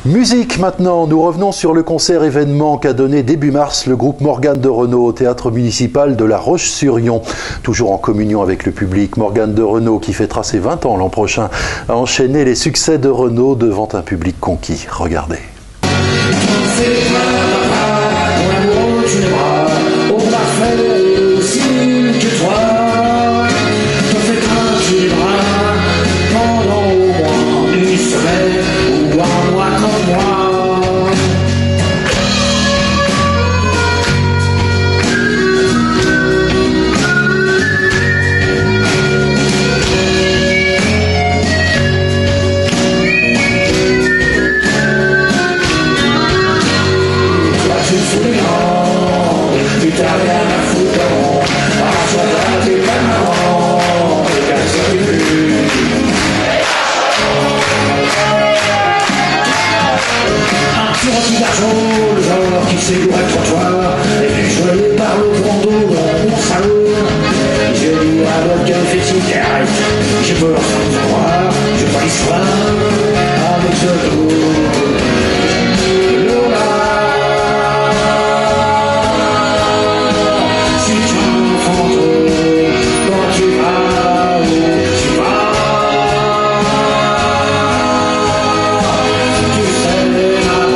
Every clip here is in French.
Musique maintenant, nous revenons sur le concert événement qu'a donné début mars le groupe Morgane de Renaud au théâtre municipal de La Roche-sur-Yon. Toujours en communion avec le public, Morgane de Renaud, qui fêtera ses 20 ans l'an prochain, a enchaîné les succès de Renaud devant un public conquis. Regardez. Le genre qui séduira le trottoir et puis joyeux par le bandeau dans mon salon. J'ai lu avec un fait cigarette, je peux leur faire croire, je vois l'histoire avec ce tour. Si tu m'entends trop, quand tu vas où tu vas, tu sais là-haut.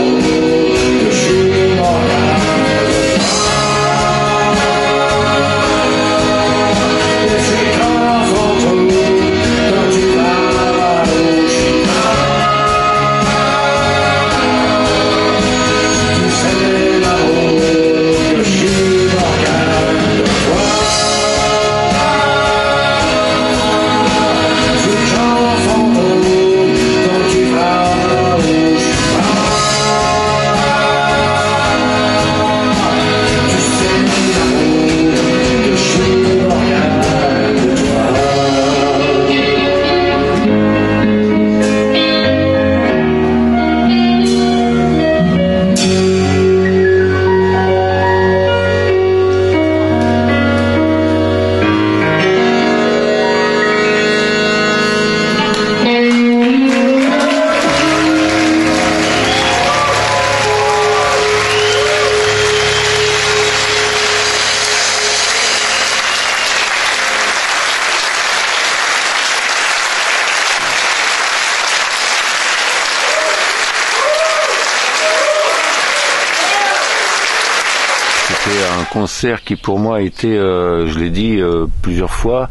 C'était un concert qui pour moi a été, je l'ai dit plusieurs fois,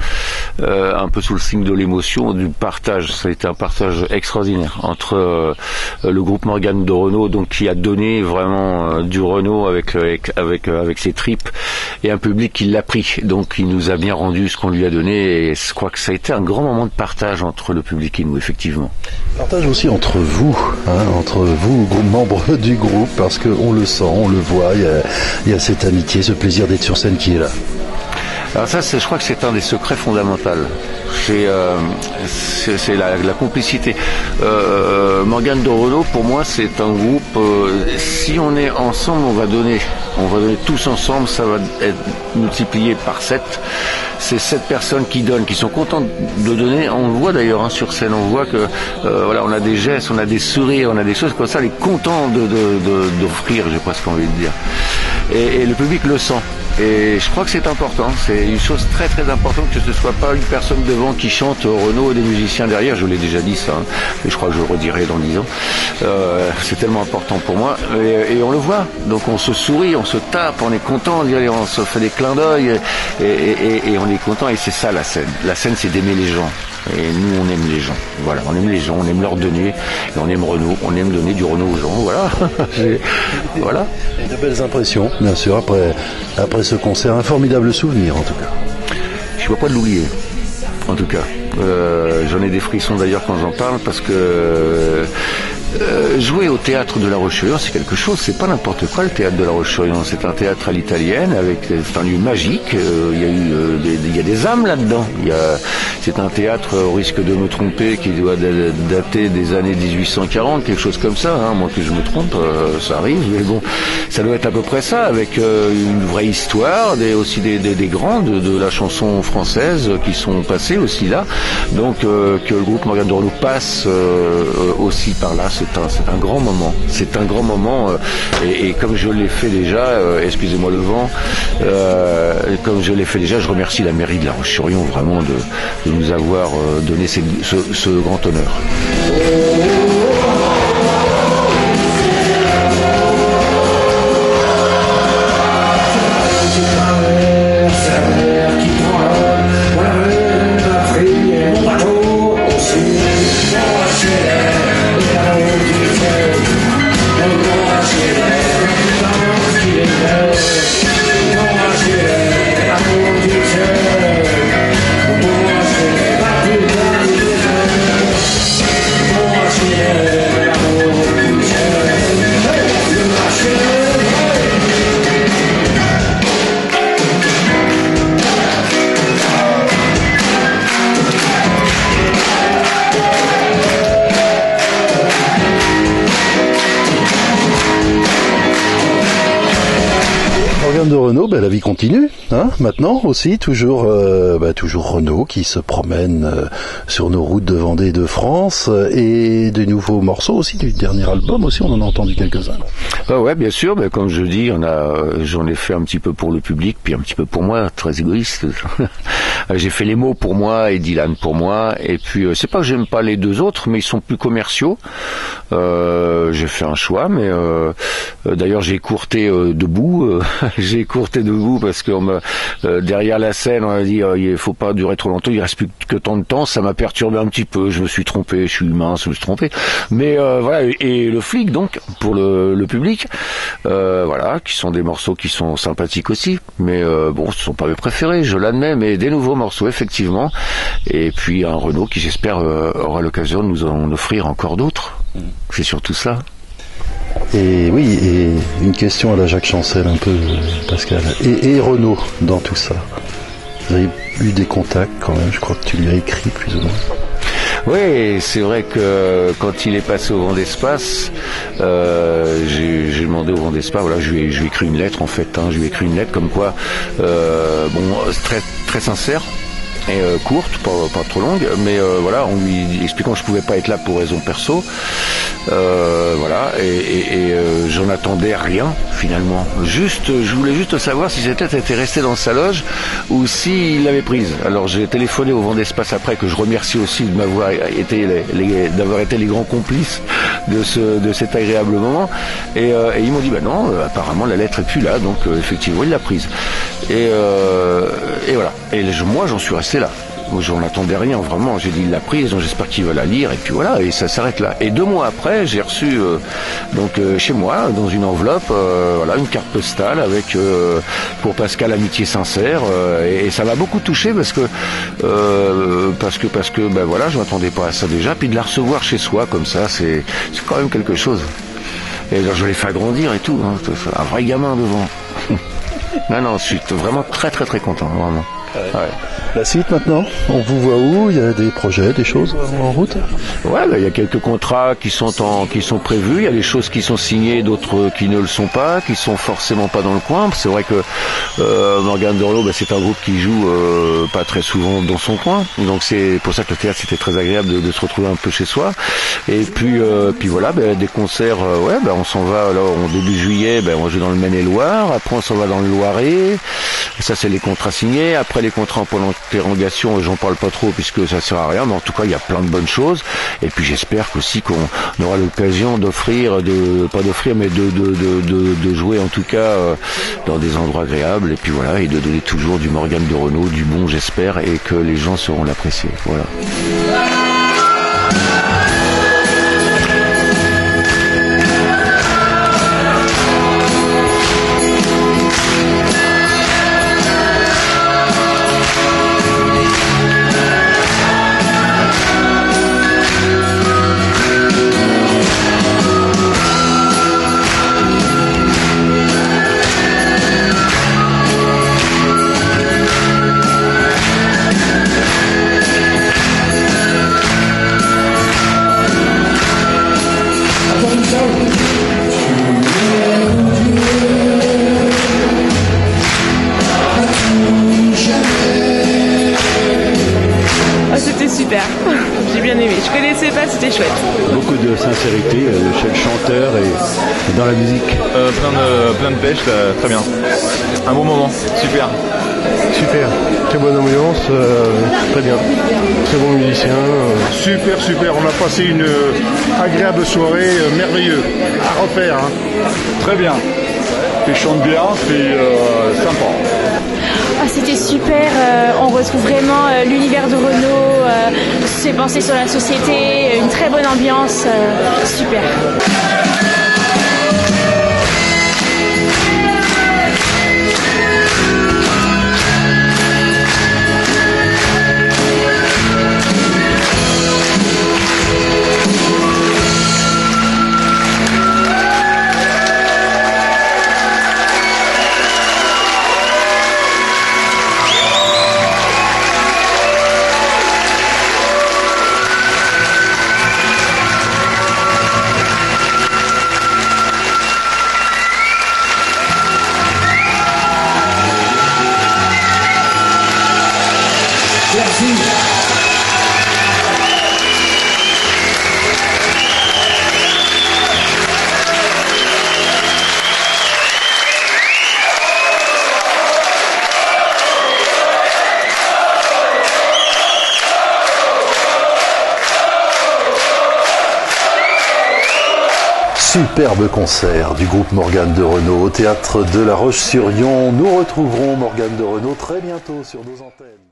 un peu sous le signe de l'émotion, du partage. Ça a été un partage extraordinaire entre le groupe Morgane de Renaud, donc qui a donné vraiment du Renaud avec ses tripes, et un public qui l'a pris. Donc il nous a bien rendu ce qu'on lui a donné, et je crois que ça a été un grand moment de partage entre le public et nous, effectivement. Partage aussi entre vous, membres du groupe, parce qu'on le sent, on le voit, il y a cette amitié, ce plaisir d'être sur scène qui est là. Alors ça, je crois que c'est un des secrets fondamentaux. C'est la complicité. Morgane de Renaud, pour moi, c'est un groupe. Si on est ensemble, on va donner tous ensemble. Ça va être multiplié par 7. C'est 7 personnes qui donnent, qui sont contentes de donner. On le voit d'ailleurs sur scène. On voit que voilà, on a des gestes, on a des sourires, on a des choses comme ça. On est content d'offrir, j'ai presque envie de dire. Et le public le sent. Et je crois que c'est important, c'est une chose très très importante que ce soit pas une personne devant qui chante Renaud et des musiciens derrière, je l'ai déjà dit ça, et je crois que je le redirai dans 10 ans. C'est tellement important pour moi, et on le voit, donc on se sourit, on se tape, on est content, on se fait des clins d'œil, et on est content, et c'est ça la scène. La scène, c'est d'aimer les gens. Et nous, on aime les gens. Voilà, on aime les gens, on aime leur donner, et on aime Renaud, on aime donner du Renaud aux gens. Voilà. Voilà. Et de belles impressions, bien sûr, après ce concert, un formidable souvenir en tout cas. Je ne dois pas de l'oublier, en tout cas. J'en ai des frissons d'ailleurs quand j'en parle, parce que jouer au théâtre de La Roche-sur-Yon, c'est quelque chose, c'est pas n'importe quoi le théâtre de La Roche-sur-Yon, c'est un théâtre à l'italienne, c'est un lieu magique, il y a des âmes là-dedans, c'est un théâtre, au risque de me tromper, qui doit dater des années 1840, quelque chose comme ça, hein, moi que je me trompe, ça arrive, mais bon, ça doit être à peu près ça, avec une vraie histoire, aussi des grands de la chanson française qui sont passés aussi là, donc que le groupe Morgane de Renaud passe aussi par là, c'est un grand moment. C'est un grand moment et comme je l'ai fait déjà, excusez-moi le vent, comme je l'ai fait déjà, je remercie la mairie de La Roche-sur-Yon vraiment de nous avoir donné ce grand honneur. De Renault, la vie continue, hein, maintenant aussi, toujours Renault qui se promène sur nos routes de Vendée et de France, et de nouveaux morceaux aussi, du dernier album aussi, on en a entendu quelques-uns. Ouais, bien sûr, comme je dis, j'en ai fait un petit peu pour le public, puis un petit peu pour moi, très égoïste. J'ai fait les mots pour moi et Dylan pour moi, et puis c'est pas que j'aime pas les deux autres, mais ils sont plus commerciaux. J'ai fait un choix, mais d'ailleurs j'ai écourté debout. J'ai écourté debout parce que derrière la scène, on a dit il faut pas durer trop longtemps, il reste plus que tant de temps. Ça m'a perturbé un petit peu. Je me suis trompé, je suis humain, je me suis trompé. Mais voilà, et le flic donc pour le public, voilà, qui sont des morceaux qui sont sympathiques aussi. Mais bon, ce sont pas mes préférés, je l'admets, mais des nouveaux morceaux effectivement. Et puis un Renaud qui j'espère aura l'occasion de nous en offrir encore d'autres. C'est surtout ça. Et oui, et une question à la Jacques Chancel un peu, Pascal. Et Renaud dans tout ça. Vous avez eu des contacts quand même, je crois que tu lui as écrit plus ou moins. Oui, c'est vrai que quand il est passé au Vent d'Espace, j'ai demandé au Vent d'Espace, voilà, je lui ai écrit une lettre en fait, je lui ai écrit une lettre comme quoi, très très sincère. Et courte, pas trop longue, mais voilà, en lui expliquant que je pouvais pas être là pour raison perso, voilà, et j'en attendais rien finalement. Je voulais juste savoir si cette lettre était restée dans sa loge ou s'il l'avait prise. Alors j'ai téléphoné au Vent d'Espace après, que je remercie aussi de m'avoir été d'avoir été les grands complices de cet agréable moment. Et ils m'ont dit non, apparemment la lettre est plus là, donc effectivement il l'a prise. Et voilà. Et moi j'en suis resté là. J'en attendais rien, vraiment. J'ai dit il l'a prise, donc j'espère qu'il va la lire, et puis voilà, et ça s'arrête là. Et 2 mois après, j'ai reçu chez moi, dans une enveloppe, voilà, une carte postale avec pour Pascal Amitié Sincère, et ça m'a beaucoup touché parce que voilà, je m'attendais pas à ça déjà, puis de la recevoir chez soi comme ça, c'est quand même quelque chose. Et alors, je l'ai fait agrandir et tout, un vrai gamin devant. Non, je suis vraiment très très très content, vraiment. Ouais. La suite maintenant, on vous voit où? Il y a des projets, des choses en route? Ouais, il y a quelques contrats qui sont prévus, il y a des choses qui sont signées, d'autres qui ne le sont pas, qui sont forcément pas dans le coin. C'est vrai que Morgane de Renault, c'est un groupe qui joue pas très souvent dans son coin, donc c'est pour ça que le théâtre c'était très agréable de se retrouver un peu chez soi. Et puis voilà, des concerts, on s'en va alors en début juillet, on joue dans le Maine-et-Loire, après on s'en va dans le Loiret, ça c'est les contrats signés. Après les contrats en prolongation, j'en parle pas trop puisque ça sert à rien, mais en tout cas il y a plein de bonnes choses. Et puis j'espère aussi qu'on aura l'occasion de jouer en tout cas dans des endroits agréables, et puis voilà, et de donner toujours du Morgane de Renault, du bon j'espère, et que les gens sauront l'apprécier. Voilà. c'était chouette. Beaucoup de sincérité chez le chanteur et dans la musique. Plein de pêche, là, très bien. Un bon moment, super. Super, très bonne ambiance, très bien. Très bon musicien. Super, on a passé une agréable soirée, merveilleux, à refaire. Hein. Très bien. Tu chantes bien, c'est sympa. Ah, c'était super, on retrouve vraiment l'univers de Renaud, ses pensées sur la société, une très bonne ambiance, super. Merci. Superbe concert du groupe Morgane de Renaud au théâtre de La Roche-sur-Yon. Nous retrouverons Morgane de Renaud très bientôt sur nos antennes.